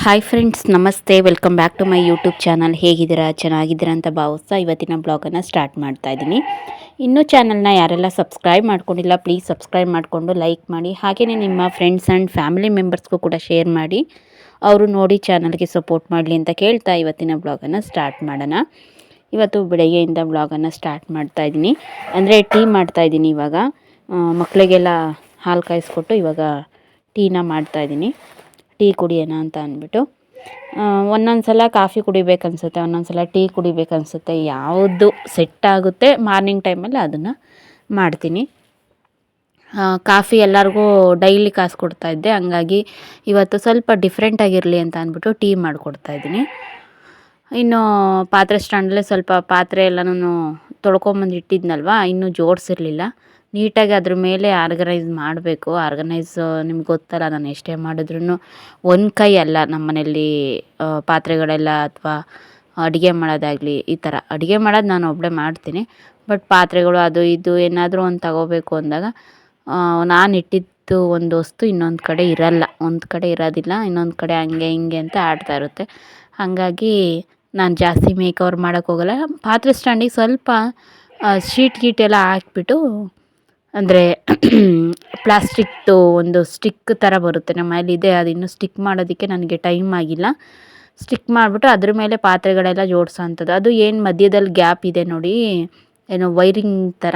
Hi friends, ನಮಸ್ತೆ. Welcome back to my YouTube channel. ಹೇಗಿದ್ದೀರಾ? ಚೆನ್ನಾಗಿದ್ದೀರಾ ಅಂತ ಭಾವಿಸ್ತಾ ಇವತ್ತಿನ ಬ್ಲಾಗನ್ನು ಸ್ಟಾರ್ಟ್ ಮಾಡ್ತಾ ಇದ್ದೀನಿ. ಇನ್ನೂ ಚಾನಲ್ನ ಯಾರೆಲ್ಲ ಸಬ್ಸ್ಕ್ರೈಬ್ ಮಾಡ್ಕೊಂಡಿಲ್ಲ, ಪ್ಲೀಸ್ ಸಬ್ಸ್ಕ್ರೈಬ್ ಮಾಡಿಕೊಂಡು ಲೈಕ್ ಮಾಡಿ. ಹಾಗೆಯೇ ನಿಮ್ಮ ಫ್ರೆಂಡ್ಸ್ ಆ್ಯಂಡ್ ಫ್ಯಾಮಿಲಿ ಮೆಂಬರ್ಸ್ಗೂ ಕೂಡ ಶೇರ್ ಮಾಡಿ, ಅವರು ನೋಡಿ ಚಾನಲ್ಗೆ ಸಪೋರ್ಟ್ ಮಾಡಲಿ ಅಂತ ಕೇಳ್ತಾ ಇವತ್ತಿನ ಬ್ಲಾಗನ್ನು ಸ್ಟಾರ್ಟ್ ಮಾಡೋಣ. ಇವತ್ತು ಬೆಳಗ್ಗೆಯಿಂದ ಬ್ಲಾಗನ್ನು ಸ್ಟಾರ್ಟ್ ಮಾಡ್ತಾ ಇದ್ದೀನಿ. ಅಂದರೆ ಟೀ ಮಾಡ್ತಾಯಿದ್ದೀನಿ. ಇವಾಗ ಮಕ್ಕಳಿಗೆಲ್ಲ ಹಾಲು ಕಾಯಿಸ್ಕೊಟ್ಟು ಇವಾಗ ಟೀನ ಮಾಡ್ತಾಯಿದ್ದೀನಿ. ಟೀ ಕುಡಿಯೋಣ ಅಂತ ಅಂದ್ಬಿಟ್ಟು ಒಂದೊಂದು ಸಲ ಕಾಫಿ ಕುಡಿಬೇಕನ್ಸುತ್ತೆ, ಒಂದೊಂದು ಸಲ ಟೀ ಕುಡಿಬೇಕನ್ಸುತ್ತೆ. ಯಾವುದು ಸೆಟ್ ಆಗುತ್ತೆ ಮಾರ್ನಿಂಗ್ ಟೈಮಲ್ಲಿ ಅದನ್ನು ಮಾಡ್ತೀನಿ. ಕಾಫಿ ಎಲ್ಲರಿಗೂ ಡೈಲಿ ಕಾಸು ಇದ್ದೆ, ಹಂಗಾಗಿ ಇವತ್ತು ಸ್ವಲ್ಪ ಡಿಫ್ರೆಂಟಾಗಿರಲಿ ಅಂತ ಅಂದ್ಬಿಟ್ಟು ಟೀ ಮಾಡಿಕೊಡ್ತಾಯಿದ್ದೀನಿ. ಇನ್ನು ಪಾತ್ರೆ ಸ್ಟ್ಯಾಂಡಲ್ಲೇ ಸ್ವಲ್ಪ ಪಾತ್ರೆ ಎಲ್ಲನೂ ತೊಳ್ಕೊಂಬಂದು ಇಟ್ಟಿದ್ನಲ್ವ, ಇನ್ನೂ ಜೋಡಿಸಿರಲಿಲ್ಲ. ನೀಟಾಗಿ ಅದ್ರ ಮೇಲೆ ಆರ್ಗನೈಸ್ ಮಾಡಬೇಕು. ನಿಮ್ಗೆ ಗೊತ್ತಲ್ಲ, ನಾನು ಎಷ್ಟೇ ಮಾಡಿದ್ರೂ ಒಂದು ಕೈ ಅಲ್ಲ ನಮ್ಮ ಮನೆಯಲ್ಲಿ ಪಾತ್ರೆಗಳೆಲ್ಲ, ಅಥವಾ ಅಡುಗೆ ಮಾಡೋದಾಗಲಿ. ಈ ಥರ ಅಡುಗೆ ಮಾಡೋದು ನಾನು ಒಬ್ಬಳೇ ಮಾಡ್ತೀನಿ, ಬಟ್ ಪಾತ್ರೆಗಳು ಅದು ಇದು ಏನಾದರೂ ಒಂದು ತಗೋಬೇಕು ಅಂದಾಗ ನಾನು ಇಟ್ಟಿದ್ದು ಒಂದು ವಸ್ತು ಇನ್ನೊಂದು ಕಡೆ ಇರಲ್ಲ, ಒಂದು ಕಡೆ ಇರೋದಿಲ್ಲ, ಇನ್ನೊಂದು ಕಡೆ ಹಂಗೆ ಹಿಂಗೆ ಅಂತ ಆಡ್ತಾ ಇರುತ್ತೆ. ಹಾಗಾಗಿ ನಾನು ಜಾಸ್ತಿ ಮೇಕ್ ಓವರ್ ಮಾಡೋಕ್ಕೆ ಹೋಗಲ್ಲ. ಪಾತ್ರೆ ಸ್ಟ್ಯಾಂಡಿಗೆ ಸ್ವಲ್ಪ ಶೀಟ್ ಗೀಟ್ ಎಲ್ಲ ಹಾಕ್ಬಿಟ್ಟು, ಅಂದರೆ ಪ್ಲಾಸ್ಟಿಕ್ದು ಒಂದು ಸ್ಟಿಕ್ ಥರ ಬರುತ್ತೆ ನಮ್ಮ ಮನೇಲಿದೆ, ಅದು ಇನ್ನೂ ಸ್ಟಿಕ್ ಮಾಡೋದಕ್ಕೆ ನನಗೆ ಟೈಮ್ ಆಗಿಲ್ಲ. ಸ್ಟಿಕ್ ಮಾಡಿಬಿಟ್ಟು ಅದ್ರ ಮೇಲೆ ಪಾತ್ರೆಗಳೆಲ್ಲ ಜೋಡಿಸೋ ಅಂಥದ್ದು. ಅದು ಏನು ಮಧ್ಯದಲ್ಲಿ ಗ್ಯಾಪ್ ಇದೆ ನೋಡಿ, ಏನೋ ವೈರಿಂಗ್ ಥರ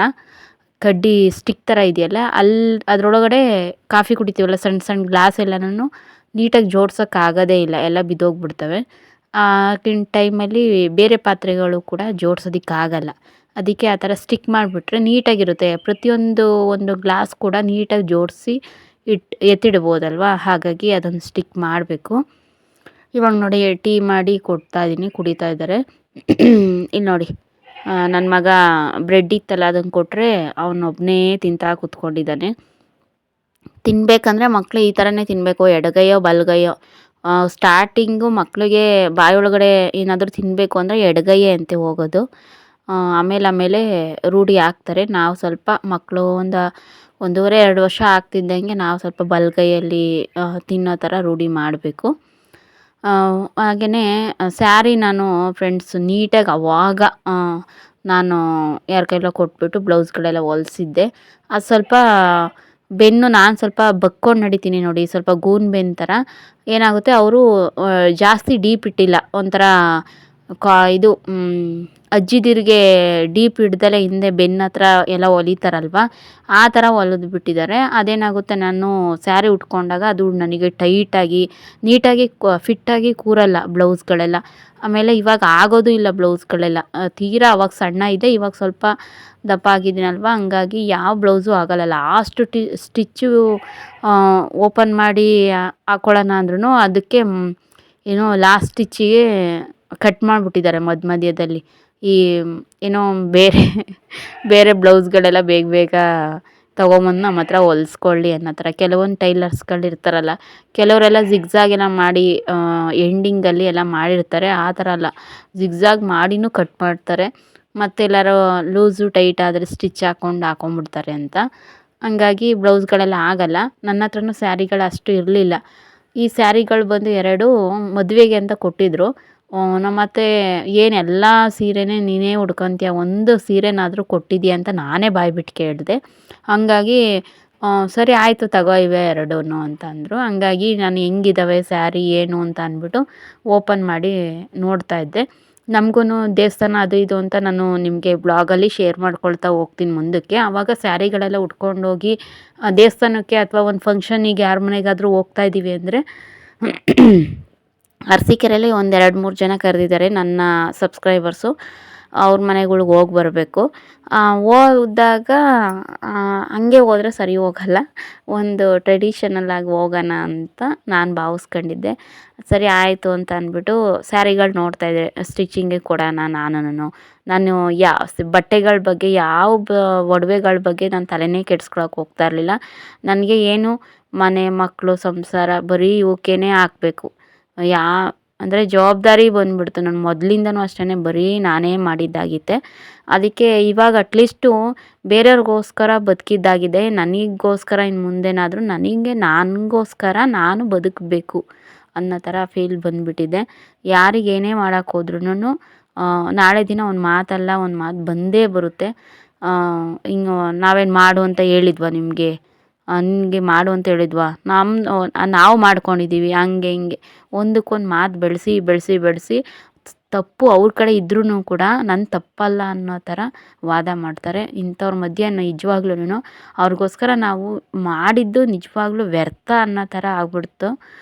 ಕಡ್ಡಿ ಸ್ಟಿಕ್ ಥರ ಇದೆಯಲ್ಲ, ಅದರೊಳಗಡೆ ಕಾಫಿ ಕುಡಿತೀವಲ್ಲ, ಸಣ್ಣ ಸಣ್ಣ ಗ್ಲಾಸ್ ಎಲ್ಲನೂ ನೀಟಾಗಿ ಜೋಡ್ಸೋಕ್ಕಾಗೋದೇ ಇಲ್ಲ, ಎಲ್ಲ ಬಿದ್ದೋಗ್ಬಿಡ್ತವೆ. ಟೈಮಲ್ಲಿ ಬೇರೆ ಪಾತ್ರೆಗಳು ಕೂಡ ಜೋಡ್ಸೋದಕ್ಕಾಗಲ್ಲ. ಅದಕ್ಕೆ ಆ ಥರ ಸ್ಟಿಕ್ ಮಾಡಿಬಿಟ್ರೆ ನೀಟಾಗಿರುತ್ತೆ. ಪ್ರತಿಯೊಂದು ಒಂದು ಗ್ಲಾಸ್ ಕೂಡ ನೀಟಾಗಿ ಜೋಡಿಸಿ ಎತ್ತಿಡ್ಬೋದಲ್ವ, ಹಾಗಾಗಿ ಅದೊಂದು ಸ್ಟಿಕ್ ಮಾಡಬೇಕು. ಇವಾಗ ನೋಡಿ ಟೀ ಮಾಡಿ ಕೊಡ್ತಾಯಿದ್ದೀನಿ, ಕುಡಿತಾ ಇದ್ದಾರೆ. ಇಲ್ಲಿ ನೋಡಿ ನನ್ನ ಮಗ ಬ್ರೆಡ್ ಇತ್ತಲ್ಲ, ಅದನ್ನು ಕೊಟ್ಟರೆ ಅವನೊಬ್ಬನೇ ತಿಂತಾ ಕೂತ್ಕೊಂಡಿದ್ದಾನೆ. ತಿನ್ನಬೇಕಂದ್ರೆ ಮಕ್ಕಳು ಈ ಥರನೇ ತಿನ್ನಬೇಕು, ಎಡಗೈಯೋ ಬಲಗೈಯೋ. ಸ್ಟಾರ್ಟಿಂಗು ಮಕ್ಕಳಿಗೆ ಬಾಯೊಳಗಡೆ ಏನಾದರೂ ತಿನ್ನಬೇಕು ಅಂದರೆ ಎಡಗೈಯೇ ಅಂತೆ ಹೋಗೋದು. ಆಮೇಲೆ ರೂಢಿ ಆಗ್ತಾರೆ. ನಾವು ಸ್ವಲ್ಪ ಮಕ್ಕಳು 1.5-2 ವರ್ಷ ಆಗ್ತಿದ್ದಂಗೆ ನಾವು ಸ್ವಲ್ಪ ಬಲಗೈಯಲ್ಲಿ ತಿನ್ನೋ ಥರ ರೂಢಿ ಮಾಡಬೇಕು. ಹಾಗೆಯೇ ಸ್ಯಾರಿ ನಾನು ಫ್ರೆಂಡ್ಸ್ ನೀಟಾಗಿ ಅವಾಗ ನಾನು ಯಾರ ಕೈಲೋ ಕೊಟ್ಬಿಟ್ಟು ಬ್ಲೌಸ್ಗಳೆಲ್ಲ ಹೊಲಿಸಿದ್ದೆ. ಅದು ಸ್ವಲ್ಪ ಬೆನ್ನು ನಾನು ಸ್ವಲ್ಪ ಬಕ್ಕೊಂಡು ನಡಿತೀನಿ ನೋಡಿ, ಸ್ವಲ್ಪ ಗೂನ್ ಬೆನ್ನು ಥರ ಏನಾಗುತ್ತೆ, ಅವರು ಜಾಸ್ತಿ ಡೀಪ್ ಇಟ್ಟಿಲ್ಲ, ಒಂಥರ ಇದು ಅಜ್ಜಿದಿರಿಗೆ ಡೀಪ್ ಹಿಡ್ದಲೇ ಹಿಂದೆ ಬೆನ್ನ ಹತ್ರ ಎಲ್ಲ ಹೊಲಿತಾರಲ್ವ, ಆ ಥರ ಹೊಲಿದು ಬಿಟ್ಟಿದ್ದಾರೆ. ಅದೇನಾಗುತ್ತೆ, ನಾನು ಸ್ಯಾರಿ ಉಟ್ಕೊಂಡಾಗ ಅದು ನನಗೆ ಟೈಟಾಗಿ ನೀಟಾಗಿ ಫಿಟ್ಟಾಗಿ ಕೂರಲ್ಲ ಬ್ಲೌಸ್ಗಳೆಲ್ಲ. ಆಮೇಲೆ ಇವಾಗ ಆಗೋದು ಇಲ್ಲ ಬ್ಲೌಸ್ಗಳೆಲ್ಲ, ತೀರಾ ಅವಾಗ ಸಣ್ಣ ಇದೆ, ಇವಾಗ ಸ್ವಲ್ಪ ದಪ್ಪ ಆಗಿದ್ದೀನಲ್ವ, ಹಂಗಾಗಿ ಯಾವ ಬ್ಲೌಸು ಆಗೋಲ್ಲ. ಲಾಸ್ಟ್ ಸ್ಟಿಚ್ಚು ಓಪನ್ ಮಾಡಿ ಹಾಕ್ಕೊಳ್ಳೋಣ ಅಂದ್ರೂ ಅದಕ್ಕೆ ಏನೋ ಲಾಸ್ಟ್ ಸ್ಟಿಚ್ಚಿಗೆ ಕಟ್ ಮಾಡಿಬಿಟ್ಟಿದ್ದಾರೆ ಮಧ್ಯದಲ್ಲಿ. ಈ ಏನೋ ಬೇರೆ ಬ್ಲೌಸ್ಗಳೆಲ್ಲ ಬೇಗ ತೊಗೊಂಬಂದು ನಮ್ಮ ಹತ್ರ ಹೊಲಿಸ್ಕೊಳ್ಳಿ ಅನ್ನೋ ಥರ. ಕೆಲವೊಂದು ಟೈಲರ್ಸ್ಗಳು ಇರ್ತಾರಲ್ಲ, ಕೆಲವರೆಲ್ಲ ಜಿಗ್ಜಾಗೆಲ್ಲ ಮಾಡಿ ಎಂಡಿಂಗಲ್ಲಿ ಎಲ್ಲ ಮಾಡಿರ್ತಾರೆ. ಆ ಥರ ಅಲ್ಲ, ಜಿಗ್ಜಾಗ್ ಮಾಡಿನೂ ಕಟ್ ಮಾಡ್ತಾರೆ, ಮತ್ತು ಎಲ್ಲರೂ ಲೂಸು ಟೈಟ್ ಆದರೆ ಸ್ಟಿಚ್ ಹಾಕೊಂಡ್ಬಿಡ್ತಾರೆ ಅಂತ. ಹಂಗಾಗಿ ಬ್ಲೌಸ್ಗಳೆಲ್ಲ ಆಗಲ್ಲ. ನನ್ನ ಹತ್ರನೂ ಸ್ಯಾರಿಗಳು ಅಷ್ಟು ಇರಲಿಲ್ಲ. ಈ ಸ್ಯಾರಿಗಳು ಬಂದು 2 ಮದುವೆಗೆ ಅಂತ ಕೊಟ್ಟಿದ್ದರು. ನಮ್ಮತ್ತೆ ಏನೆಲ್ಲ ಸೀರೆನೇ ನೀನೇ ಉಡ್ಕೊತೀಯ, ಒಂದು ಸೀರೆನಾದರೂ ಕೊಟ್ಟಿದ್ದೀಯ ಅಂತ ನಾನೇ ಬಾಯ್ಬಿಟ್ಟು ಕೇಳಿದೆ. ಹಾಗಾಗಿ ಸರಿ ಆಯಿತು ತಗೋ ಇವೆ 2 ಅಂತ ಅಂದರು. ಹಂಗಾಗಿ ನಾನು ಹೆಂಗಿದ್ದಾವೆ ಸ್ಯಾರಿ ಏನು ಅಂತ ಅಂದ್ಬಿಟ್ಟು ಓಪನ್ ಮಾಡಿ ನೋಡ್ತಾ ಇದ್ದೆ. ನಮಗೂ ದೇವಸ್ಥಾನ ಅದು ಇದು ಅಂತ ನಾನು ನಿಮಗೆ ಬ್ಲಾಗಲ್ಲಿ ಶೇರ್ ಮಾಡ್ಕೊಳ್ತಾ ಹೋಗ್ತೀನಿ ಮುಂದಕ್ಕೆ. ಆವಾಗ ಸ್ಯಾರಿಗಳೆಲ್ಲ ಉಟ್ಕೊಂಡೋಗಿ ದೇವಸ್ಥಾನಕ್ಕೆ ಅಥವಾ ಒಂದು ಫಂಕ್ಷನಿಗೆ ಯಾರ ಮನೆಗಾದರೂ ಹೋಗ್ತಾ ಇದ್ದೀವಿ ಅಂದರೆ ಅರಸೀಕೆರೆಯಲ್ಲಿ 1-2-3 ಜನ ಕರೆದಿದ್ದಾರೆ ನನ್ನ ಸಬ್ಸ್ಕ್ರೈಬರ್ಸು. ಅವ್ರ ಮನೆಗಳ್ಗೆ ಹೋಗಿ ಬರಬೇಕು. ಹೋದಾಗ ಹಂಗೆ ಹೋದರೆ ಸರಿ ಹೋಗಲ್ಲ, ಒಂದು ಟ್ರೆಡಿಷನಲ್ ಆಗಿ ಹೋಗೋಣ ಅಂತ ನಾನು ಭಾವಿಸ್ಕೊಂಡಿದ್ದೆ. ಸರಿ ಆಯಿತು ಅಂತ ಅಂದ್ಬಿಟ್ಟು ಸ್ಯಾರಿಗಳು ನೋಡ್ತಾಯಿದ್ದೆ, ಸ್ಟಿಚಿಂಗಿಗೆ ಕೊಡೋಣ. ನಾನು ಬಟ್ಟೆಗಳ ಬಗ್ಗೆ ಒಡವೆಗಳ ಬಗ್ಗೆ ನಾನು ತಲೆನೇ ಕೆಡ್ಸ್ಕೊಳಕ್ಕೆ ಹೋಗ್ತಾ ಇರಲಿಲ್ಲ. ನನಗೆ ಏನು ಮನೆ ಮಕ್ಕಳು ಸಂಸಾರ ಬರೀ ಇವಕ್ಕೇ ಹಾಕಬೇಕು, ಅಂದರೆ ಜವಾಬ್ದಾರಿ ಬಂದುಬಿಡ್ತು. ನಾನು ಮೊದಲಿಂದನೂ ಅಷ್ಟೇ ಬರೀ ನಾನೇ ಮಾಡಿದ್ದಾಗಿತ್ತೆ. ಅದಕ್ಕೆ ಇವಾಗ ಅಟ್ಲೀಸ್ಟು ಬೇರೆಯವ್ರಿಗೋಸ್ಕರ ಬದುಕಿದ್ದಾಗಿದೆ, ನನಗೋಸ್ಕರ ಇನ್ನು ಮುಂದೇನಾದರೂ ನನಗೋಸ್ಕರ ನಾನು ಬದುಕಬೇಕು ಅನ್ನೋ ಥರ ಫೀಲ್ ಬಂದುಬಿಟ್ಟಿದೆ. ಯಾರಿಗೇನೇ ಮಾಡೋಕ್ಕೆ ಹೋದ್ರೂ ನಾಳೆ ದಿನ ಒಂದು ಮಾತಲ್ಲ ಒಂದು ಮಾತು ಬಂದೇ ಬರುತ್ತೆ. ಹಿಂಗೆ ನಾವೇನು ಮಾಡು ಅಂತ ಹೇಳಿದ್ವಾ ನಿಮಗೆ, ನಿನಗೆ ಮಾಡು ಅಂತ ಹೇಳಿದ್ವಾ, ನಾವು ಮಾಡ್ಕೊಂಡಿದ್ದೀವಿ ಹಂಗೆ ಹಿಂಗೆ ಒಂದಕ್ಕೊಂದು ಮಾತು ಬೆಳೆಸಿ ಬೆಳೆಸಿ ಬೆಳೆಸಿ ತಪ್ಪು ಅವ್ರ ಕಡೆ ಇದ್ರೂ ಕೂಡ ನನ್ನ ತಪ್ಪಲ್ಲ ಅನ್ನೋ ಥರ ವಾದ ಮಾಡ್ತಾರೆ. ಇಂಥವ್ರ ಮಧ್ಯೆ ನಿಜವಾಗ್ಲೂ ಅವ್ರಿಗೋಸ್ಕರ ನಾವು ಮಾಡಿದ್ದು ನಿಜವಾಗ್ಲೂ ವ್ಯರ್ಥ ಅನ್ನೋ ಥರ ಆಗ್ಬಿಡ್ತು.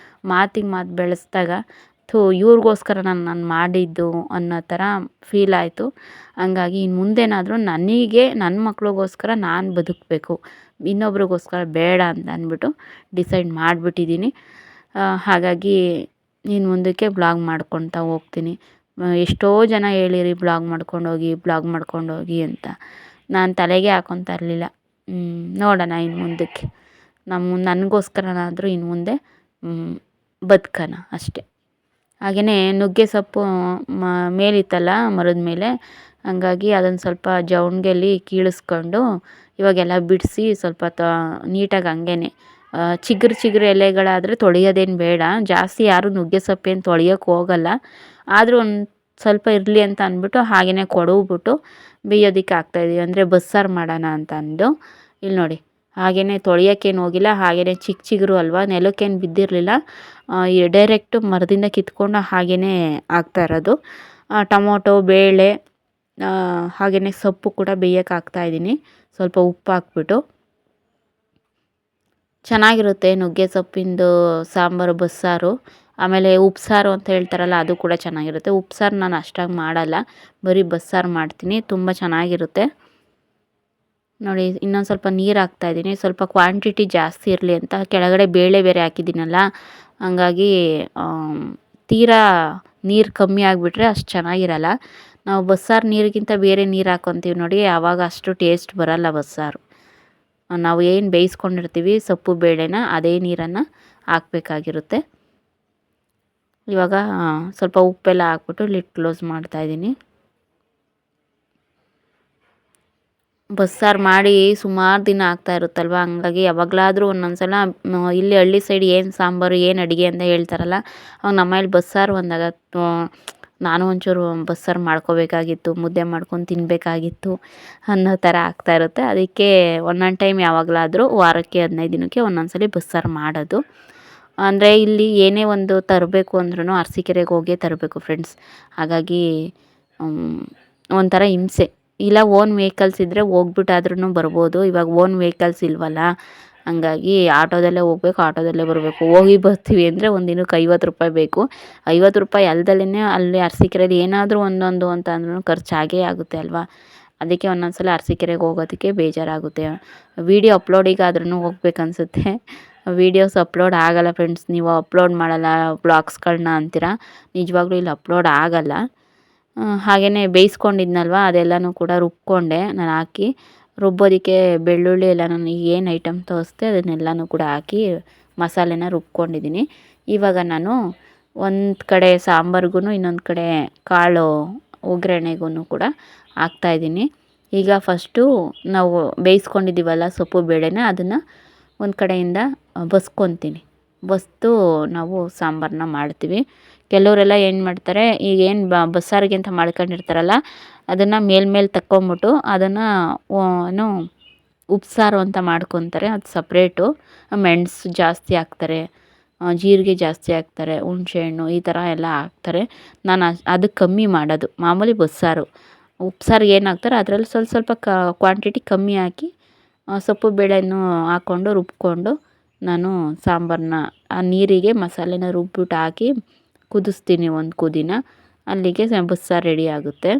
ಮಾತಿಗೆ ಮಾತು ಬೆಳೆಸ್ದಾಗ ಇವ್ರಿಗೋಸ್ಕರ ನಾನು ಮಾಡಿದ್ದು ಅನ್ನೋ ಥರ ಫೀಲ್ ಆಯಿತು. ಹಂಗಾಗಿ ಇನ್ನು ಮುಂದೇನಾದರೂ ನನಗೆ ನನ್ನ ಮಕ್ಳಿಗೋಸ್ಕರ ನಾನು ಬದುಕಬೇಕು, ಇನ್ನೊಬ್ರಿಗೋಸ್ಕರ ಬೇಡ ಅಂತ ಅಂದ್ಬಿಟ್ಟು ಡಿಸೈಡ್ ಮಾಡಿಬಿಟ್ಟಿದ್ದೀನಿ. ಹಾಗಾಗಿ ಇನ್ನು ಮುಂದಕ್ಕೆ ಬ್ಲಾಗ್ ಮಾಡ್ಕೊತಾ ಹೋಗ್ತೀನಿ. ಎಷ್ಟೋ ಜನ ಹೇಳಿರಿ ಬ್ಲಾಗ್ ಮಾಡ್ಕೊಂಡೋಗಿ ಅಂತ. ನಾನು ತಲೆಗೆ ಹಾಕ್ಕೊತಾ ಇರಲಿಲ್ಲ. ನೋಡೋಣ ಇನ್ನು ಮುಂದಕ್ಕೆ ನನಗೋಸ್ಕರನಾದರೂ ಇನ್ನು ಮುಂದೆ ಬದುಕೋಣ ಅಷ್ಟೆ. ಹಾಗೆಯೇ ನುಗ್ಗೆ ಸೊಪ್ಪು ಮೇಲಿತ್ತಲ್ಲ ಮರದ ಮೇಲೆ, ಹಂಗಾಗಿ ಅದನ್ನು ಸ್ವಲ್ಪ ಜವಣಿಗೆಯಲ್ಲಿ ಕೀಳಿಸ್ಕೊಂಡು ಇವಾಗೆಲ್ಲ ಬಿಡಿಸಿ ಸ್ವಲ್ಪ ನೀಟಾಗಿ ಹಂಗೇನೆ ಚಿಗುರು ಎಲೆಗಳಾದರೆ ತೊಳೆಯೋದೇನು ಬೇಡ. ಜಾಸ್ತಿ ಯಾರೂ ನುಗ್ಗೆ ಸೊಪ್ಪೇನು ತೊಳೆಯೋಕ್ಕೆ ಹೋಗಲ್ಲ. ಆದರೂ ಒಂದು ಸ್ವಲ್ಪ ಇರಲಿ ಅಂತ ಅಂದ್ಬಿಟ್ಟು ಹಾಗೆಯೇ ಕೊಡವ್ಬಿಟ್ಟು ಬೇಯೋದಕ್ಕೆ ಹಾಕ್ತಾಯಿದ್ದೀವಿ. ಅಂದರೆ ಬಸ್ಸಾರು ಮಾಡೋಣ ಅಂತ ಅಂದು. ಇಲ್ಲಿ ನೋಡಿ ಹಾಗೆಯೇ ತೊಳೆಯೋಕ್ಕೇನು ಹೋಗಿಲ್ಲ, ಹಾಗೆಯೇ ಚಿಗುರು ಅಲ್ವಾ, ನೆಲಕ್ಕೇನು ಬಿದ್ದಿರಲಿಲ್ಲ. ಡೈರೆಕ್ಟು ಮರದಿಂದ ಕಿತ್ಕೊಂಡು ಹಾಗೆಯೇ ಹಾಕ್ತಾ ಇರೋದು. ಟೊಮೊಟೊ, ಬೇಳೆ, ಹಾಗೆಯೇ ಸೊಪ್ಪು ಕೂಡ ಬೇಯೋಕ್ಕೆ ಹಾಕ್ತಾಯಿದ್ದೀನಿ, ಸ್ವಲ್ಪ ಉಪ್ಪು ಹಾಕ್ಬಿಟ್ಟು. ಚೆನ್ನಾಗಿರುತ್ತೆ ನುಗ್ಗೆ ಸೊಪ್ಪಿಂದು ಸಾಂಬಾರು, ಬಸ್ಸಾರು. ಆಮೇಲೆ ಉಪ್ಸಾರು ಅಂತ ಹೇಳ್ತಾರಲ್ಲ, ಅದು ಕೂಡ ಚೆನ್ನಾಗಿರುತ್ತೆ. ಉಪ್ಸಾರು ನಾನು ಅಷ್ಟಾಗಿ ಮಾಡಲ್ಲ, ಬರೀ ಬಸ್ಸಾರು ಮಾಡ್ತೀನಿ, ತುಂಬ ಚೆನ್ನಾಗಿರುತ್ತೆ. ನೋಡಿ ಇನ್ನೊಂದು ಸ್ವಲ್ಪ ನೀರು ಹಾಕ್ತಾಯಿದ್ದೀನಿ, ಸ್ವಲ್ಪ ಕ್ವಾಂಟಿಟಿ ಜಾಸ್ತಿ ಇರಲಿ ಅಂತ. ಕೆಳಗಡೆ ಬೇಳೆ ಬೇರೆ ಹಾಕಿದ್ದೀನಲ್ಲ, ಹಂಗಾಗಿ ತೀರಾ ನೀರು ಕಮ್ಮಿ ಆಗಿಬಿಟ್ರೆ ಅಷ್ಟು ಚೆನ್ನಾಗಿರಲ್ಲ. ನಾವು ಬಸ್ಸಾರು ನೀರಿಗಿಂತ ಬೇರೆ ನೀರು ಹಾಕ್ಕೊತೀವಿ ನೋಡಿ, ಆವಾಗ ಅಷ್ಟು ಟೇಸ್ಟ್ ಬರಲ್ಲ ಬಸ್ಸಾರು. ನಾವು ಏನು ಬೇಯಿಸ್ಕೊಂಡಿರ್ತೀವಿ ಸೊಪ್ಪು ಬೇಳೆನ, ಅದೇ ನೀರನ್ನು ಹಾಕಬೇಕಾಗಿರುತ್ತೆ. ಇವಾಗ ಸ್ವಲ್ಪ ಉಪ್ಪೆಲ್ಲ ಹಾಕ್ಬಿಟ್ಟು ಲಿಡ್ ಕ್ಲೋಸ್ ಮಾಡ್ತಾಯಿದ್ದೀನಿ. ಬಸ್ಸಾರು ಮಾಡಿ ಸುಮಾರು ದಿನ ಆಗ್ತಾ ಇರುತ್ತಲ್ವ, ಹಂಗಾಗಿ ಯಾವಾಗಲಾದರೂ ಒಂದೊಂದು ಸಲ ಇಲ್ಲಿ ಹಳ್ಳಿ ಸೈಡ್ ಏನು ಸಾಂಬಾರು ಏನು ಅಡುಗೆ ಅಂತ ಹೇಳ್ತಾರಲ್ಲ, ಅವಾಗ ನಮ್ಮ ಮನೇಲಿ ಬಸ್ಸಾರು ಅಂದಾಗ ನಾನು ಒಂಚೂರು ಬಸ್ಸಾರು ಮಾಡ್ಕೋಬೇಕಾಗಿತ್ತು, ಮುದ್ದೆ ಮಾಡ್ಕೊಂಡು ತಿನ್ನಬೇಕಾಗಿತ್ತು ಅನ್ನೋ ಥರ ಆಗ್ತಾಯಿರುತ್ತೆ. ಅದಕ್ಕೆ ಒಂದೊಂದು ಟೈಮ್ ಯಾವಾಗಲಾದರೂ ವಾರಕ್ಕೆ 15 ದಿನಕ್ಕೆ ಒಂದೊಂದು ಸಲ ಬಸ್ಸಾರು ಮಾಡೋದು. ಅಂದರೆ ಇಲ್ಲಿ ಏನೇ ಒಂದು ತರಬೇಕು ಅಂದ್ರೂ ಅರಸೀಕೆರೆಗೆ ಹೋಗೇ ತರಬೇಕು ಫ್ರೆಂಡ್ಸ್. ಹಾಗಾಗಿ ಒಂಥರ ಹಿಂಸೆ. ಇಲ್ಲ ಓನ್ ವೆಹಿಕಲ್ಸ್ ಇದ್ದರೆ ಹೋಗ್ಬಿಟ್ಟಾದ್ರೂ ಬರ್ಬೋದು. ಇವಾಗ ಓನ್ ವೆಹಿಕಲ್ಸ್ ಇಲ್ವಲ್ಲ, ಹಂಗಾಗಿ ಆಟೋದಲ್ಲೇ ಹೋಗ್ಬೇಕು, ಆಟೋದಲ್ಲೇ ಬರಬೇಕು. ಹೋಗಿ ಬರ್ತೀವಿ ಅಂದರೆ ಒಂದು ದಿನಕ್ಕೆ 50 ರೂಪಾಯಿ ಬೇಕು. 50 ರೂಪಾಯಿ ಅಲ್ದಲೇ ಅಲ್ಲಿ ಅರಸೀಕೆರೆಯಲ್ಲಿ ಏನಾದರೂ ಒಂದೊಂದು ಅಂತ ಅಂದ್ರೂ ಖರ್ಚಾಗೇ ಆಗುತ್ತೆ ಅಲ್ವಾ. ಅದಕ್ಕೆ ಒಂದೊಂದು ಸಲ ಅರಸೀಕೆರೆಗೆ ಹೋಗೋದಕ್ಕೆ ಬೇಜಾರಾಗುತ್ತೆ. ವೀಡಿಯೋ ಅಪ್ಲೋಡಿಗಾದ್ರೂ ಹೋಗ್ಬೇಕನ್ಸುತ್ತೆ, ವೀಡಿಯೋಸ್ ಅಪ್ಲೋಡ್ ಆಗಲ್ಲ ಫ್ರೆಂಡ್ಸ್. ನೀವು ಅಪ್ಲೋಡ್ ಮಾಡಲ್ಲ ಬ್ಲಾಗ್ಸ್ಗಳನ್ನ ಅಂತೀರ, ನಿಜವಾಗ್ಲೂ ಇಲ್ಲಿ ಅಪ್ಲೋಡ್ ಆಗಲ್ಲ. ಹಾಗೆಯೇ ಬೇಯಿಸ್ಕೊಂಡಿದ್ನಲ್ವ, ಅದೆಲ್ಲನೂ ಕೂಡ ರುಬ್ಕೊಂಡೆ ನಾನು ಹಾಕಿ. ರುಬ್ಬೋದಕ್ಕೆ ಬೆಳ್ಳುಳ್ಳಿ ಎಲ್ಲ ನಾನು ಏನು ಐಟಮ್ ತೋರಿಸ್ದೆ ಅದನ್ನೆಲ್ಲನೂ ಕೂಡ ಹಾಕಿ ಮಸಾಲೆನ ರುಬ್ಕೊಂಡಿದ್ದೀನಿ. ಇವಾಗ ನಾನು ಒಂದು ಕಡೆ ಸಾಂಬಾರಿಗೂ ಇನ್ನೊಂದು ಕಡೆ ಕಾಳು ಒಗ್ಗರಣೆಗೂ ಕೂಡ ಹಾಕ್ತಾಯಿದ್ದೀನಿ. ಈಗ ಫಸ್ಟು ನಾವು ಬೇಯಿಸ್ಕೊಂಡಿದ್ದೀವಲ್ಲ ಸೊಪ್ಪು ಬೇಳೆನ, ಅದನ್ನು ಒಂದು ಕಡೆಯಿಂದ ಬಸ್ಕೊತೀನಿ. ಬಸ್ದು ನಾವು ಸಾಂಬಾರನ್ನ ಮಾಡ್ತೀವಿ. ಕೆಲವರೆಲ್ಲ ಏನು ಮಾಡ್ತಾರೆ, ಈಗ ಏನು ಬಸ್ಸಾರಿಗೆ ಅಂತ ಮಾಡ್ಕೊಂಡಿರ್ತಾರಲ್ಲ, ಅದನ್ನು ಮೇಲ್ಮೇಲೆ ತಕ್ಕೊಂಬಿಟ್ಟು ಅದನ್ನು ಏನು ಉಪ್ಸಾರು ಅಂತ ಮಾಡ್ಕೊತಾರೆ. ಅದು ಸಪ್ರೇಟು. ಮೆಣಸು ಜಾಸ್ತಿ ಹಾಕ್ತಾರೆ, ಜೀರಿಗೆ ಜಾಸ್ತಿ ಹಾಕ್ತಾರೆ, ಹುಣಸೆಹಣ್ಣು ಈ ಥರ ಎಲ್ಲ ಹಾಕ್ತಾರೆ. ನಾನು ಅದು ಕಮ್ಮಿ ಮಾಡೋದು. ಮಾಮೂಲಿ ಬಸ್ಸಾರು ಉಪ್ಸಾರಿಗೆ ಏನು ಹಾಕ್ತಾರೆ ಅದರಲ್ಲಿ ಸ್ವಲ್ಪ ಕ್ವಾಂಟಿಟಿ ಕಮ್ಮಿ ಹಾಕಿ ಸೊಪ್ಪು ಬೇಳೆನೂ ಹಾಕ್ಕೊಂಡು ರುಬ್ಕೊಂಡು ನಾನು ಸಾಂಬಾರನ್ನ ಆ ನೀರಿಗೆ ಮಸಾಲೆನ ರುಬ್ಬಿಟ್ಟು ಹಾಕಿ ಕುದಿಸ್ತೀನಿ ಒಂದು ಕುದಿನ. ಅಲ್ಲಿಗೆ ಬಸ್ಸಾರು ರೆಡಿ ಆಗುತ್ತೆ.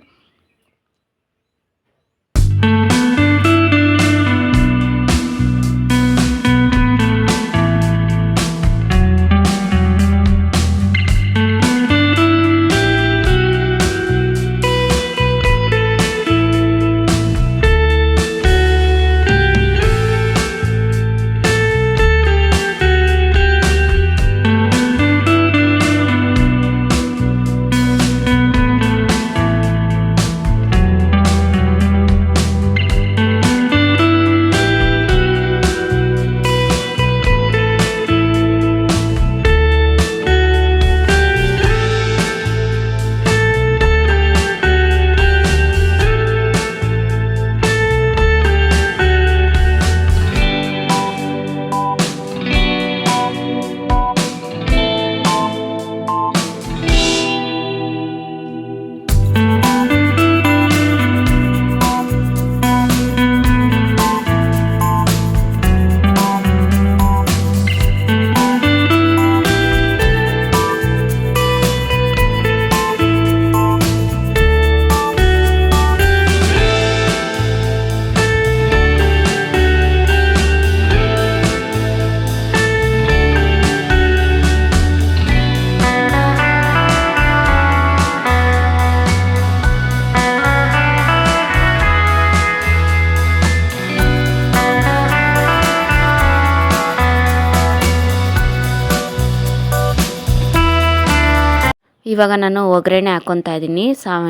ಇವಾಗ ನಾನು ಒಗ್ಗರಣೆ ಹಾಕ್ಕೊತಾ ಇದ್ದೀನಿ.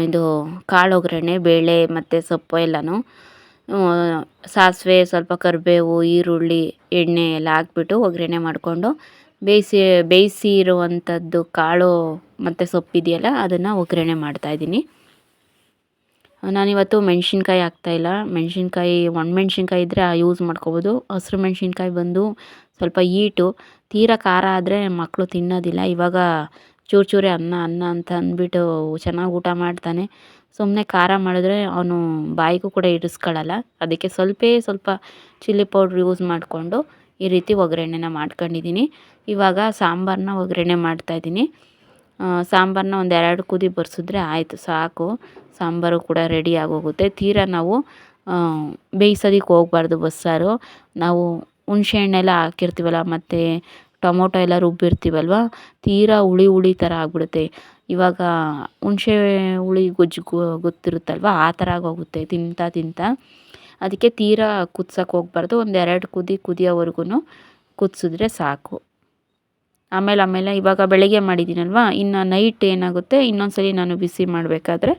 ಇದು ಕಾಳು ಒಗ್ಗರಣೆ, ಬೇಳೆ ಮತ್ತು ಸೊಪ್ಪು ಎಲ್ಲನೂ ಸಾಸಿವೆ, ಸ್ವಲ್ಪ ಕರಿಬೇವು, ಈರುಳ್ಳಿ, ಎಣ್ಣೆ ಎಲ್ಲ ಹಾಕ್ಬಿಟ್ಟು ಒಗ್ಗರಣೆ ಮಾಡಿಕೊಂಡು ಬೇಯಿಸಿರುವಂಥದ್ದು ಕಾಳು ಮತ್ತು ಸೊಪ್ಪಿದೆಯಲ್ಲ ಅದನ್ನು ಒಗ್ಗರಣೆ ಮಾಡ್ತಾಯಿದ್ದೀನಿ. ನಾನಿವತ್ತು ಮೆಣಸಿನ್ಕಾಯಿ ಹಾಕ್ತಾಯಿಲ್ಲ. ಮೆಣಸಿನ್ಕಾಯಿ ಒಣಮೆಣ್ಸಿನ್ಕಾಯಿ ಇದ್ದರೆ ಯೂಸ್ ಮಾಡ್ಕೋಬೋದು. ಹಸಿರು ಮೆಣಸಿನ್ಕಾಯಿ ಬಂದು ಸ್ವಲ್ಪ ಹೀಟು, ತೀರಾ ಖಾರ ಆದರೆ ಮಕ್ಕಳು ತಿನ್ನೋದಿಲ್ಲ. ಇವಾಗ ಚೂರೇ ಅನ್ನ ಅನ್ನ ಅಂತ ಅಂದ್ಬಿಟ್ಟು ಚೆನ್ನಾಗಿ ಊಟ ಮಾಡ್ತಾನೆ. ಸುಮ್ಮನೆ ಖಾರ ಮಾಡಿದ್ರೆ ಅವನು ಬಾಯಿಗೂ ಕೂಡ ಇರಿಸ್ಕೊಳ್ಳಲ್ಲ. ಅದಕ್ಕೆ ಸ್ವಲ್ಪ ಚಿಲ್ಲಿ ಪೌಡ್ರ್ ಯೂಸ್ ಮಾಡಿಕೊಂಡು ಈ ರೀತಿ ಒಗ್ಗರಣೆನ ಮಾಡ್ಕೊಂಡಿದ್ದೀನಿ. ಇವಾಗ ಸಾಂಬಾರನ್ನ ಒಗ್ಗರಣೆ ಮಾಡ್ತಾಯಿದ್ದೀನಿ. ಸಾಂಬಾರನ್ನ ಒಂದು 2 ಕುದಿ ಬರ್ಸಿದ್ರೆ ಆಯಿತು, ಸಾಕು. ಸಾಂಬಾರು ಕೂಡ ರೆಡಿ ಆಗೋಗುತ್ತೆ. ತೀರಾ ನಾವು ಬೇಯಿಸೋದಕ್ಕೆ ಹೋಗ್ಬಾರ್ದು ಬಸ್ಸಾರು. ನಾವು ಹುಣಸೆ ಹಣ್ಣೆಲ್ಲ ಹಾಕಿರ್ತೀವಲ್ಲ ಮತ್ತು ಟೊಮೊಟೊ ಎಲ್ಲ ರುಬ್ಬಿರ್ತೀವಲ್ವ, ತೀರಾ ಹುಳಿ ಥರ ಆಗಿಬಿಡುತ್ತೆ. ಇವಾಗ ಹುಣಸೆ ಹುಳಿ ಗೊಜ್ಜು ಗೊತ್ತಿರುತ್ತಲ್ವ, ಆ ಥರ ಆಗೋಗುತ್ತೆ ತಿಂತಾ. ಅದಕ್ಕೆ ತೀರಾ ಕುದ್ಸೋಕ್ಕೆ ಹೋಗ್ಬಾರ್ದು. ಒಂದು 2 ಕುದಿಯೋವರೆಗೂ ಕುದಿಸಿದ್ರೆ ಸಾಕು. ಆಮೇಲೆ ಇವಾಗ ಬೆಳಗ್ಗೆ ಮಾಡಿದ್ದೀನಲ್ವ, ಇನ್ನು ನೈಟ್ ಏನಾಗುತ್ತೆ, ಇನ್ನೊಂದು ಸಲ ನಾನು ಬಿಸಿ ಮಾಡಬೇಕಾದ್ರೆ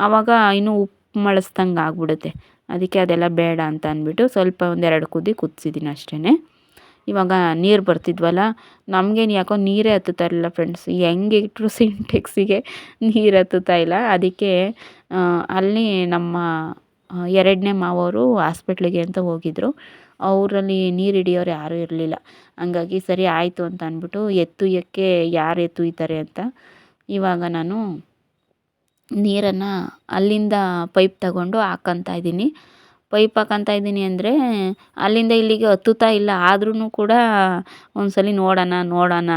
ಆವಾಗ ಇನ್ನೂ ಉಪ್ಪು ಮಳಸ್ದಂಗೆ ಆಗ್ಬಿಡುತ್ತೆ. ಅದಕ್ಕೆ ಅದೆಲ್ಲ ಬೇಡ ಅಂತ ಅಂದ್ಬಿಟ್ಟು ಸ್ವಲ್ಪ ಒಂದು 2 ಕುದಿ ಕುದಿಸಿದ್ದೀನಿ ಅಷ್ಟೇ. ಇವಾಗ ನೀರು ಬರ್ತಿದ್ವಲ್ಲ, ನಮಗೇನು ಯಾಕೋ ನೀರೇ ಹತ್ತುತ್ತಾ ಇರಲಿಲ್ಲ ಫ್ರೆಂಡ್ಸ್. ಹೆಂಗೆ ಇಟ್ಟರು ಸಿಂಟೆಕ್ಸಿಗೆ ನೀರು ಹತ್ತುತ್ತಾ ಇಲ್ಲ. ಅದಕ್ಕೆ ಅಲ್ಲಿ ನಮ್ಮ 2ನೇ ಮಾವವರು ಹಾಸ್ಪಿಟ್ಲಿಗೆ ಅಂತ ಹೋಗಿದ್ದರು. ಅವರಲ್ಲಿ ನೀರು ಹಿಡಿಯೋರು ಯಾರೂ ಇರಲಿಲ್ಲ. ಹಂಗಾಗಿ ಸರಿ ಆಯಿತು ಅಂತ ಅಂದ್ಬಿಟ್ಟು ಎತ್ತುಯ್ಯೋಕ್ಕೆ ಯಾರು ಎತ್ತುಯ್ತಾರೆ ಅಂತ ಇವಾಗ ನಾನು ನೀರನ್ನು ಅಲ್ಲಿಂದ ಪೈಪ್ ತಗೊಂಡು ಹಾಕ್ಕೊತಾ ಇದ್ದೀನಿ. ಪೈಪ್ ಹಾಕ್ಕೊತಾ ಇದ್ದೀನಿ ಅಂದರೆ ಅಲ್ಲಿಂದ ಇಲ್ಲಿಗೆ ಹತ್ತುತ್ತಾ ಇಲ್ಲ. ಆದ್ರೂ ಕೂಡ ಒಂದ್ಸಲ ನೋಡೋಣ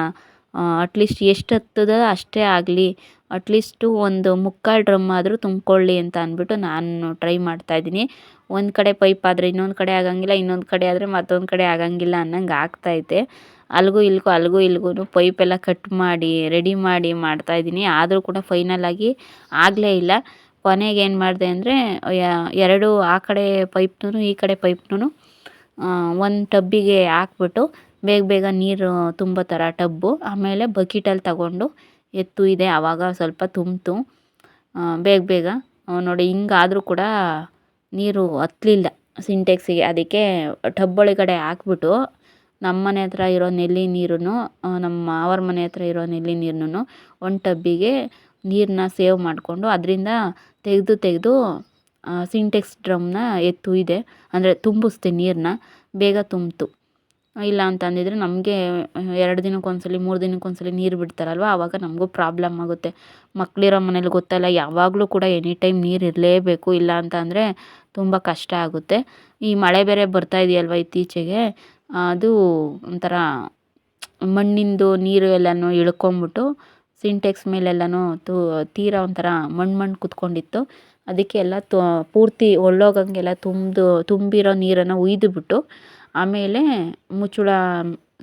ಅಟ್ಲೀಸ್ಟ್ ಎಷ್ಟು ಹತ್ತದ ಅಷ್ಟೇ ಆಗಲಿ, ಅಟ್ಲೀಸ್ಟು ಒಂದು 3/4 ಡ್ರಮ್ ಆದರೂ ತುಂಬಿಕೊಳ್ಳಿ ಅಂತ ಅಂದ್ಬಿಟ್ಟು ನಾನು ಟ್ರೈ ಮಾಡ್ತಾಯಿದ್ದೀನಿ. ಒಂದು ಕಡೆ ಪೈಪ್ ಆದರೆ ಇನ್ನೊಂದು ಕಡೆ ಆಗಂಗಿಲ್ಲ, ಇನ್ನೊಂದು ಕಡೆ ಆದರೆ ಮತ್ತೊಂದು ಕಡೆ ಆಗಂಗಿಲ್ಲ ಅನ್ನಂಗೆ ಆಗ್ತೈತೆ. ಅಲ್ಲಿಗೂ ಇಲ್ಲಿಗೂ ಪೈಪೆಲ್ಲ ಕಟ್ ಮಾಡಿ ರೆಡಿ ಮಾಡಿ ಮಾಡ್ತಾಯಿದ್ದೀನಿ. ಆದರೂ ಕೂಡ ಫೈನಲಾಗಿ ಆಗಲೇ ಇಲ್ಲ. ಕೊನೆಗೆ ಏನು ಮಾಡಿದೆ ಅಂದರೆ 2 ಆ ಕಡೆ ಪೈಪ್ನೂ ಈ ಕಡೆ ಪೈಪ್ನೂ ಒಂದು ಟಬ್ಬಿಗೆ ಹಾಕ್ಬಿಟ್ಟು ಬೇಗ ನೀರು ತುಂಬೋ ಥರ ಟಬ್ಬು, ಆಮೇಲೆ ಬಕೀಟಲ್ಲಿ ತಗೊಂಡು ಎತ್ತುಯ್ದೆ. ಆವಾಗ ಸ್ವಲ್ಪ ತುಂಬಿತು ಬೇಗ. ನೋಡಿ ಹಿಂಗಾದರೂ ಕೂಡ ನೀರು ಹತ್ತಲಿಲ್ಲ ಸಿಂಟೆಕ್ಸಿಗೆ. ಅದಕ್ಕೆ ಟಬ್ ಒಳಗಡೆ ಹಾಕ್ಬಿಟ್ಟು ನಮ್ಮ ಮನೆ ಹತ್ರ ಇರೋ ನಲ್ಲಿ ನೀರನ್ನು, ನಮ್ಮ ಮಾವರ ಮನೆ ಹತ್ರ ಇರೋ ನಲ್ಲಿ ನೀರನ್ನು ಒಂದು ಟಬ್ಬಿಗೆ ನೀರನ್ನ ಸೇವ್ ಮಾಡಿಕೊಂಡು ಅದರಿಂದ ತೆಗೆದು ಸಿಂಟೆಕ್ಸ್ ಡ್ರಮ್ನ ಎತ್ತುಯ್ದೆ. ಅಂದರೆ ತುಂಬಿಸ್ದೆ ನೀರನ್ನ, ಬೇಗ ತುಂಬಿತು. ಇಲ್ಲ ಅಂತಂದಿದ್ರೆ ನಮಗೆ 2 ದಿನಕ್ಕೊಂದ್ಸಲಿ 3 ದಿನಕ್ಕೊಂದ್ಸಲಿ ನೀರು ಬಿಡ್ತಾರಲ್ವ, ಆವಾಗ ನಮಗೂ ಪ್ರಾಬ್ಲಮ್ ಆಗುತ್ತೆ. ಮಕ್ಕಳಿರೋ ಮನೇಲಿ ಗೊತ್ತಲ್ಲ, ಯಾವಾಗಲೂ ಕೂಡ ಎನಿ ಟೈಮ್ ನೀರು ಇರಲೇಬೇಕು. ಇಲ್ಲ ಅಂತ ಅಂದರೆ ತುಂಬ ಕಷ್ಟ ಆಗುತ್ತೆ. ಈ ಮಳೆ ಬೇರೆ ಬರ್ತಾ ಇದೆಯಲ್ವ ಇತ್ತೀಚೆಗೆ, ಅದು ಒಂಥರ ಮಣ್ಣಿಂದು ನೀರು ಎಲ್ಲನೂ ಇಳ್ಕೊಂಬಿಟ್ಟು ಸಿಂಟೆಕ್ಸ್ ಮೇಲೆಲ್ಲನೂ ತೀರಾ ಒಂಥರ ಮಣ್ಣು ಕುತ್ಕೊಂಡಿತ್ತು. ಅದಕ್ಕೆ ಎಲ್ಲ ಪೂರ್ತಿ ಒಳ್ಳೋಗಂಗೆಲ್ಲ ತುಂಬಿರೋ ನೀರನ್ನು ಉಯ್ದುಬಿಟ್ಟು ಆಮೇಲೆ ಮುಚ್ಚಳ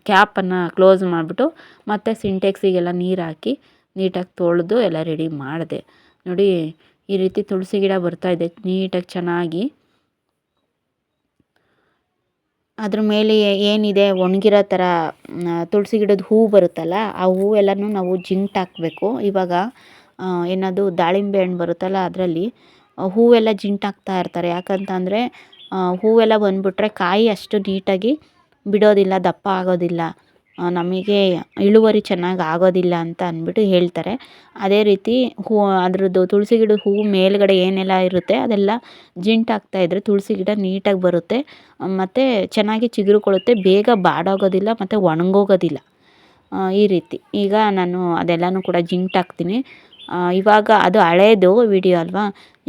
ಕ್ಯಾಪನ್ನು ಕ್ಲೋಸ್ ಮಾಡಿಬಿಟ್ಟು ಮತ್ತೆ ಸಿಂಟೆಕ್ಸಿಗೆಲ್ಲ ನೀರು ಹಾಕಿ ನೀಟಾಗಿ ತೊಳೆದು ಎಲ್ಲ ರೆಡಿ ಮಾಡಿದೆ. ನೋಡಿ ಈ ರೀತಿ ತುಳಸಿ ಗಿಡ ಬರ್ತಾಯಿದೆ ನೀಟಾಗಿ ಚೆನ್ನಾಗಿ. ಅದ್ರ ಮೇಲೆ ಏನಿದೆ ಒಣಗಿರೋ ಥರ ತುಳಸಿ ಗಿಡದ ಹೂವು ಬರುತ್ತಲ್ಲ, ಆ ಹೂವೆಲ್ಲನೂ ನಾವು ಜಿಂಟಾಕಬೇಕು. ಇವಾಗ ಏನದು ದಾಳಿಂಬೆ ಹಣ್ಣು ಬರುತ್ತಲ್ಲ, ಅದರಲ್ಲಿ ಹೂವೆಲ್ಲ ಜಿಂಟಾಕ್ತಾ ಇರ್ತಾರೆ. ಯಾಕಂತಂದರೆ ಹೂವೆಲ್ಲ ಬಂದುಬಿಟ್ರೆ ಕಾಯಿ ಅಷ್ಟು ನೀಟಾಗಿ ಬಿಡೋದಿಲ್ಲ, ದಪ್ಪ ಆಗೋದಿಲ್ಲ, ನಮಗೆ ಇಳುವರಿ ಚೆನ್ನಾಗಿ ಆಗೋದಿಲ್ಲ ಅಂತ ಅಂದ್ಬಿಟ್ಟು ಹೇಳ್ತಾರೆ. ಅದೇ ರೀತಿ ಅದ್ರದ್ದು ತುಳಸಿ ಗಿಡದ ಹೂವು ಮೇಲ್ಗಡೆ ಏನೆಲ್ಲ ಇರುತ್ತೆ ಅದೆಲ್ಲ ಜಿಂಟಾಕ್ತಾಯಿದ್ರೆ ತುಳಸಿ ಗಿಡ ನೀಟಾಗಿ ಬರುತ್ತೆ ಮತ್ತು ಚೆನ್ನಾಗಿ ಚಿಗುರುಕೊಳ್ಳುತ್ತೆ, ಬೇಗ ಬಾಡೋಗೋದಿಲ್ಲ ಮತ್ತು ಒಣಗೋಗೋದಿಲ್ಲ. ಈ ರೀತಿ ಈಗ ನಾನು ಅದೆಲ್ಲನೂ ಕೂಡ ಜಿಂಟಾಕ್ತೀನಿ. ಇವಾಗ ಅದು ಹಳೇದು ವಿಡಿಯೋ ಅಲ್ವಾ,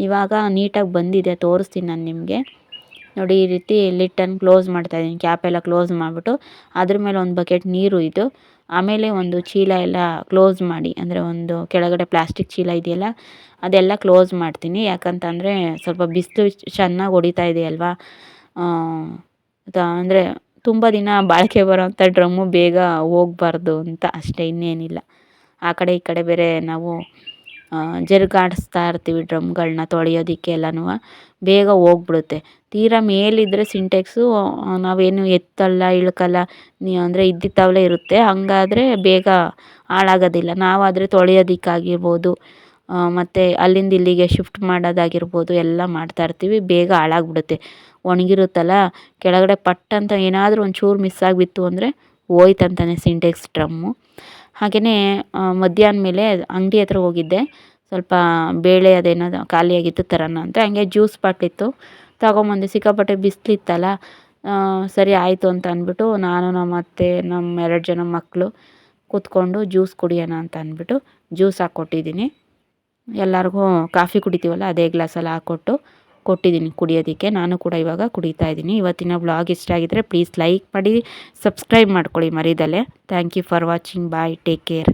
ಇವಾಗ ನೀಟಾಗಿ ಬಂದಿದೆ, ತೋರಿಸ್ತೀನಿ ನಾನು ನಿಮಗೆ. ನೋಡಿ ಈ ರೀತಿ ಲಿಟ್ಟನ್ನು ಕ್ಲೋಸ್ ಮಾಡ್ತಾಯಿದ್ದೀನಿ, ಕ್ಯಾಪೆಲ್ಲ ಕ್ಲೋಸ್ ಮಾಡಿಬಿಟ್ಟು ಅದ್ರ ಮೇಲೆ ಒಂದು ಬಕೆಟ್ ನೀರು ಇದು, ಆಮೇಲೆ ಒಂದು ಚೀಲ ಎಲ್ಲ ಕ್ಲೋಸ್ ಮಾಡಿ, ಅಂದರೆ ಒಂದು ಕೆಳಗಡೆ ಪ್ಲಾಸ್ಟಿಕ್ ಚೀಲ ಇದೆಯಲ್ಲ ಅದೆಲ್ಲ ಕ್ಲೋಸ್ ಮಾಡ್ತೀನಿ. ಯಾಕಂತಂದರೆ ಸ್ವಲ್ಪ ಬಿಸಿಲು ಚೆನ್ನಾಗಿ ಹೊಡಿತಾ ಇದೆಯಲ್ವಾ, ಅಂದರೆ ತುಂಬ ದಿನ ಬಾಳಿಕೆ ಬರೋವಂಥ ಡ್ರಮ್ಮು ಬೇಗ ಹೋಗಬಾರ್ದು ಅಂತ ಅಷ್ಟೇ, ಇನ್ನೇನಿಲ್ಲ. ಆ ಕಡೆ ಈ ಕಡೆ ಬೇರೆ ನಾವು ಜರುಗಾಡಿಸ್ತಾ ಇರ್ತೀವಿ ಡ್ರಮ್ಗಳನ್ನ ತೊಳೆಯೋದಕ್ಕೆ ಎಲ್ಲನೂ ಬೇಗ ಹೋಗ್ಬಿಡುತ್ತೆ. ತೀರಾ ಮೇಲಿದ್ದರೆ ಸಿಂಟೆಕ್ಸು ನಾವೇನು ಎತ್ತಲ್ಲ ಇಳ್ಕಲ್ಲ ಅಂದರೆ ಇದ್ದಿತ್ತವಲೇ ಇರುತ್ತೆ. ಹಂಗಾದರೆ ಬೇಗ ಹಾಳಾಗೋದಿಲ್ಲ. ನಾವಾದರೆ ತೊಳೆಯೋದಕ್ಕಾಗಿರ್ಬೋದು ಮತ್ತು ಅಲ್ಲಿಂದ ಇಲ್ಲಿಗೆ ಶಿಫ್ಟ್ ಮಾಡೋದಾಗಿರ್ಬೋದು ಎಲ್ಲ ಮಾಡ್ತಾಯಿರ್ತೀವಿ. ಬೇಗ ಹಾಳಾಗ್ಬಿಡುತ್ತೆ. ಒಣಗಿರುತ್ತಲ್ಲ ಕೆಳಗಡೆ ಪಟ್ ಅಂತ ಏನಾದರೂ ಒಂಚೂರು ಮಿಸ್ ಆಗಿಬಿತ್ತು ಅಂದರೆ ಹೋಯ್ತಂತಾನೆ ಸಿಂಟೆಕ್ಸ್ ಡ್ರಮ್ಮು. ಹಾಗೆಯೇ ಮಧ್ಯಾಹ್ನ ಮೇಲೆ ಅಂಗಡಿ ಹತ್ರ ಹೋಗಿದ್ದೆ. ಸ್ವಲ್ಪ ಬೇಳೆ ಅದೇನೋ ಖಾಲಿಯಾಗಿತ್ತು ತರೋಣ ಅಂತ. ಹಂಗೆ ಜ್ಯೂಸ್ ಬಾಟ್ಲಿತ್ತು ತಗೊಂಬಂದೆ. ಸಿಕ್ಕಾಪಟ್ಟೆ ಬಿಸಿಲಿತ್ತಲ್ಲ, ಸರಿ ಆಯಿತು ಅಂತ ಅಂದ್ಬಿಟ್ಟು ನಾನು ನಮ್ಮ ಅತ್ತೆ ನಮ್ಮ 2 ಜನ ಮಕ್ಕಳು ಕೂತ್ಕೊಂಡು ಜ್ಯೂಸ್ ಕುಡಿಯೋಣ ಅಂತ ಅಂದ್ಬಿಟ್ಟು ಜ್ಯೂಸ್ ಹಾಕ್ಕೊಟ್ಟಿದ್ದೀನಿ. ಎಲ್ಲರಿಗೂ ಕಾಫಿ ಕುಡಿತೀವಲ್ಲ ಅದೇ ಗ್ಲಾಸಲ್ಲಿ ಕೊಟ್ಟಿದ್ದೀನಿ ಕುಡಿಯೋದಕ್ಕೆ. ನಾನು ಕೂಡ ಇವಾಗ ಕುಡಿತಾ ಇದ್ದೀನಿ. ಇವತ್ತಿನ ವ್ಲಾಗ್ ಇಷ್ಟ ಆಗಿದ್ದರೆ ಪ್ಲೀಸ್ ಲೈಕ್ ಮಾಡಿ, ಸಬ್ಸ್ಕ್ರೈಬ್ ಮಾಡ್ಕೊಳ್ಳಿ ಮರಿದಲ್ಲೇ. Thank you for watching. Bye, take care.